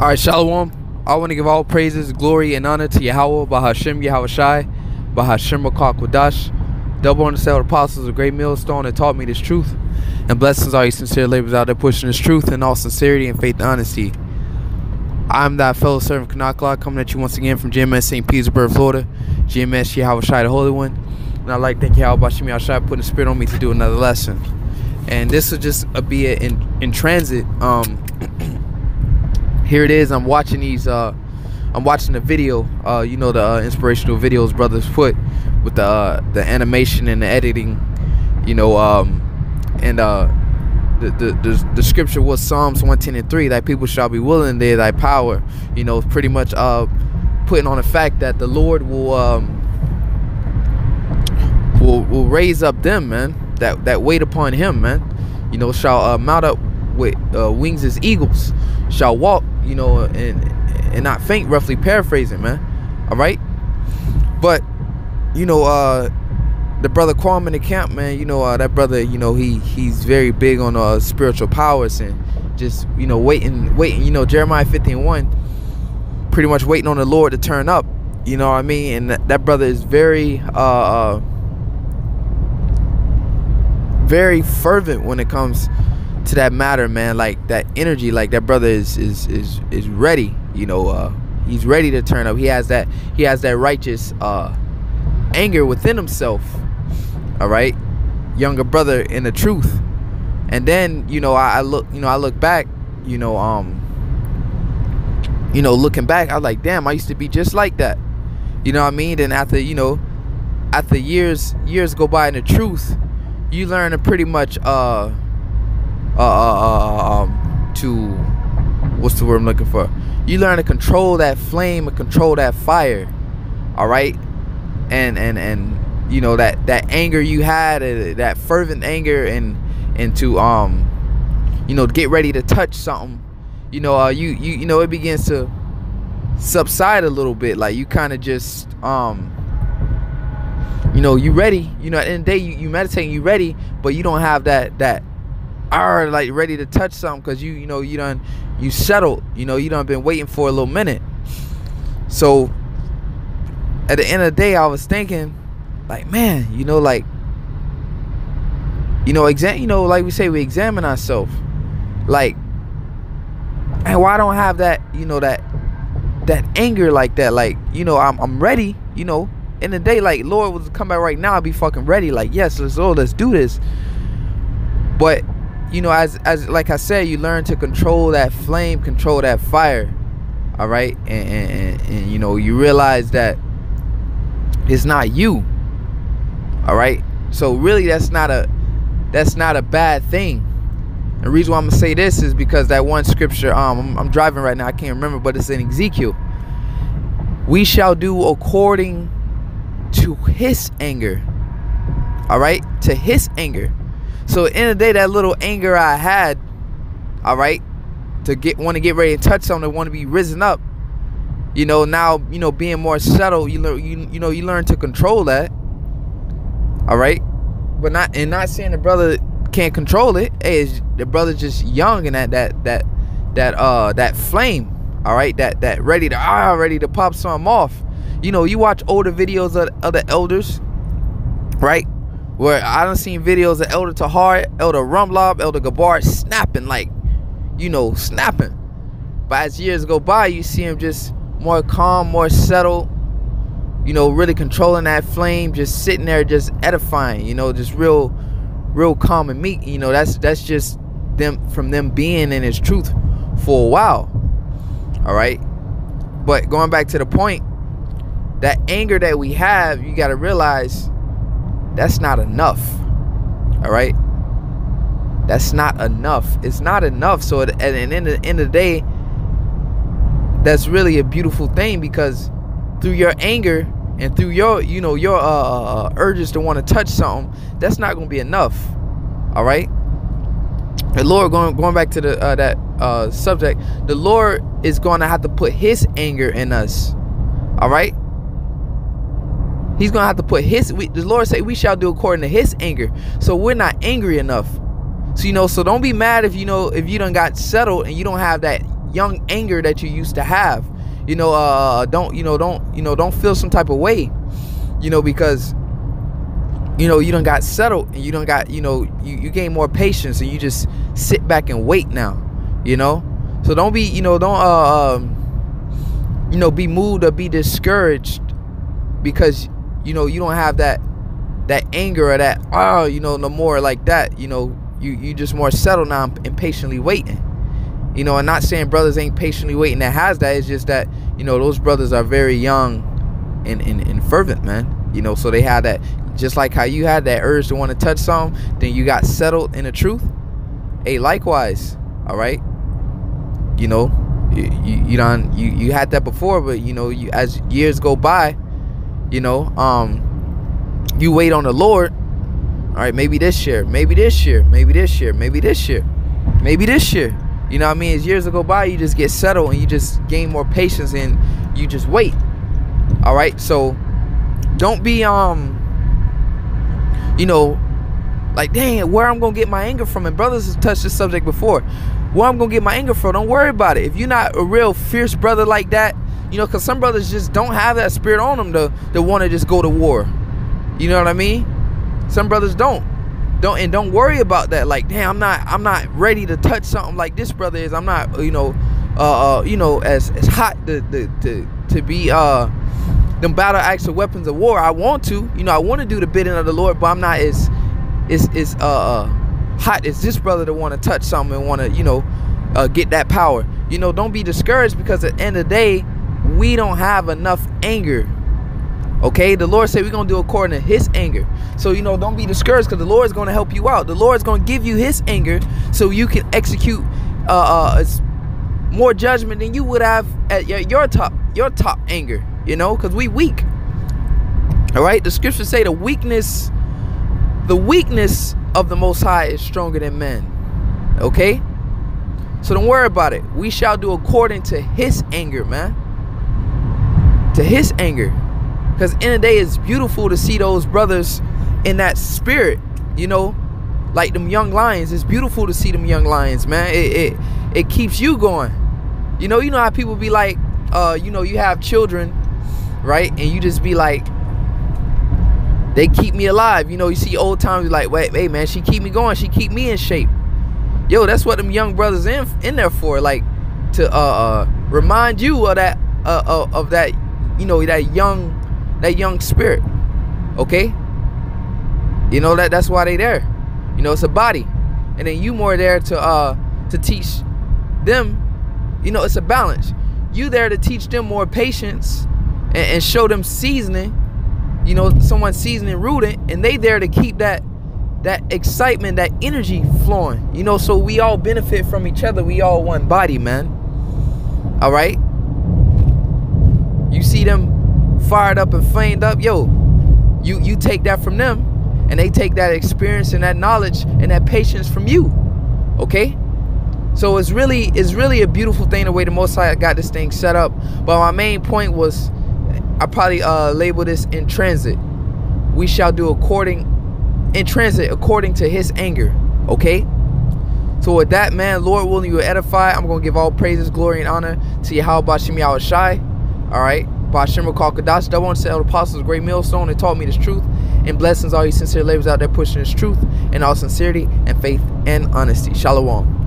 All right, Shalom. I want to give all praises, glory, and honor to Yahweh, Bahashem Yahawashi, Bahashem Quadash, double on the cell apostles, a great millstone that taught me this truth. And blessings all you sincere laborers out there pushing this truth in all sincerity and faith and honesty. I'm that fellow servant Kanakla coming at you once again from GMS St. Petersburg, Florida. GMS Yahawashi, the Holy One. And I'd like to thank Yahweh Bahashem Yahawashi for putting the spirit on me to do another lesson. And this will just be in transit. Here it is. I'm watching these. I'm watching the video. You know, the inspirational videos brothers put with the animation and the editing. You know, and the scripture was Psalms 110:3. Thy people shall be willing, there thy power. You know, pretty much putting on the fact that the Lord will raise up them, man. That wait upon Him, man. You know, shall mount up with wings as eagles, shall walk, you know, and not faint, roughly paraphrasing, man. All right. But you know, the brother Kwame in the camp, man, you know, that brother, you know, he's very big on spiritual powers and just, you know, waiting, you know, Jeremiah 15:1, pretty much waiting on the Lord to turn up, you know what I mean? And that brother is very very fervent when it comes to that matter, man. Like that energy, like that brother is ready, you know. He's ready to turn up. He has that righteous anger within himself. All right, younger brother in the truth. And then, you know, I look back, you know, looking back, I was like, damn, I used to be just like that, you know what I mean? Then after, you know, after years go by in the truth, you learn to pretty much to what's the word I'm looking for? You learn to control that flame and control that fire. All right, and you know that anger you had, that fervent anger, and to you know, get ready to touch something. You know, you know, it begins to subside a little bit. Like you kind of just you know, you ready, you know, at the end of the day, you meditating, you ready, but you don't have that like ready to touch something, because you settled, you know, you done been waiting for a little minute. So at the end of the day, I was thinking, like, man, you know, like, you know, like we say, we examine ourselves, like, and why I don't have that, you know, that anger like that, like, you know, I'm ready, you know. In the day, like, Lord was come back right now, I'll be fucking ready. Like, yes, let's do this. But, you know, as like I said, you learn to control that flame, control that fire. All right, and you know, you realize that it's not you. All right, so really, that's not a bad thing. And the reason why I'm gonna say this is because that one scripture, I'm driving right now, I can't remember, but it's in Ezekiel. We shall do according to His anger. All right, to His anger. So at the end of the day, that little anger I had, all right, to want to get ready and touch something, want to be risen up, you know, now, you know, being more settled, you learn to control that. All right, but not saying the brother can't control it. Hey, the brother's just young, and that flame, all right, that ready to pop something off. You know, you watch older videos of the elders, right? Where I done seen videos of Elder Tahar, Elder Rumlob, Elder Gabar snapping, like, you know, snapping. But as years go by, you see him just more calm, more settled, you know, really controlling that flame, just sitting there, just edifying, you know, just real calm and meek. You know, that's just them being in His truth for a while. All right. But going back to the point, that anger that we have, you got to realize that's not enough. All right, that's not enough. It's not enough. So at the end of the day, that's really a beautiful thing, because through your anger and through your, you know, your urges to want to touch something, that's not going to be enough. All right. The Lord, going back to that subject, the Lord is going to have to put His anger in us. All right. He's going to have to put the Lord say we shall do according to His anger. So we're not angry enough. So, you know, so don't be mad if, you know, if you done got settled and you don't have that young anger that you used to have. Don't feel some type of way, because you done got settled, and you done got, you gain more patience, and you just sit back and wait now, so don't be, be moved or be discouraged because you don't have that anger or that no more like that. You just more settled now and patiently waiting. And not saying brothers ain't patiently waiting that has that. It's just that those brothers are very young and fervent, man. So they had that, just like how you had that urge to want to touch something, then you got settled in the truth. Hey, likewise, all right. You had that before, but you, as years go by, you wait on the Lord. All right, maybe this year, maybe this year, maybe this year, maybe this year, maybe this year. You know what I mean? As years go by, you just get settled and you just gain more patience and you just wait. All right, so don't be like, dang, where I'm gonna get my anger from? And brothers have touched this subject before. Where I'm gonna get my anger from? Don't worry about it. If you're not a real fierce brother like that, because some brothers just don't have that spirit on them to want to just go to war. You know what I mean? Some brothers don't worry about that. Like, damn, I'm not ready to touch something like this brother is. I'm not, as hot to be them battle axe or weapons of war. I want to, I want to do the bidding of the Lord, but I'm not as hot as this brother to want to touch something and want to, get that power. Don't be discouraged, because at the end of the day, we don't have enough anger. Okay, the Lord said we're going to do according to his anger. So, don't be discouraged, because the Lord is going to help you out. The Lord is going to give you his anger so you can execute more judgment than you would have at your top anger, because we weak. All right, the scriptures say the weakness of the Most High is stronger than men. Okay, so don't worry about it. We shall do according to his anger, man. To his anger. Because in the day, it's beautiful to see those brothers in that spirit, like them young lions. It's beautiful to see them young lions, man. It keeps you going. You know how people be like, you have children, right? And you just be like, they keep me alive. You see old times, like, wait, hey, man, she keep me going. She keep me in shape. Yo, that's what them young brothers in there for, like, to remind you of that, of that, that young spirit. Okay, that's why they there. It's a body, and then you more there to teach them. It's a balance. You there to teach them more patience and show them seasoning. Someone seasoning rooted, and they there to keep that excitement, that energy flowing. So we all benefit from each other. We all one body, man. All right. You see them fired up and flamed up, yo, you take that from them, and they take that experience and that knowledge and that patience from you. Okay, so it's really a beautiful thing the way the Most High got this thing set up. But my main point was, I probably label this in transit. We shall do according to his anger. Okay, so with that, man, Lord willing, you will edify. I'm gonna give all praises, glory, and honor to Yahweh Bashim Yahushai. All right, Bashim Kadash, double on the apostles, great millstone, and taught me this truth. And blessings all you sincere labors out there pushing this truth in all sincerity and faith and honesty. Shalom.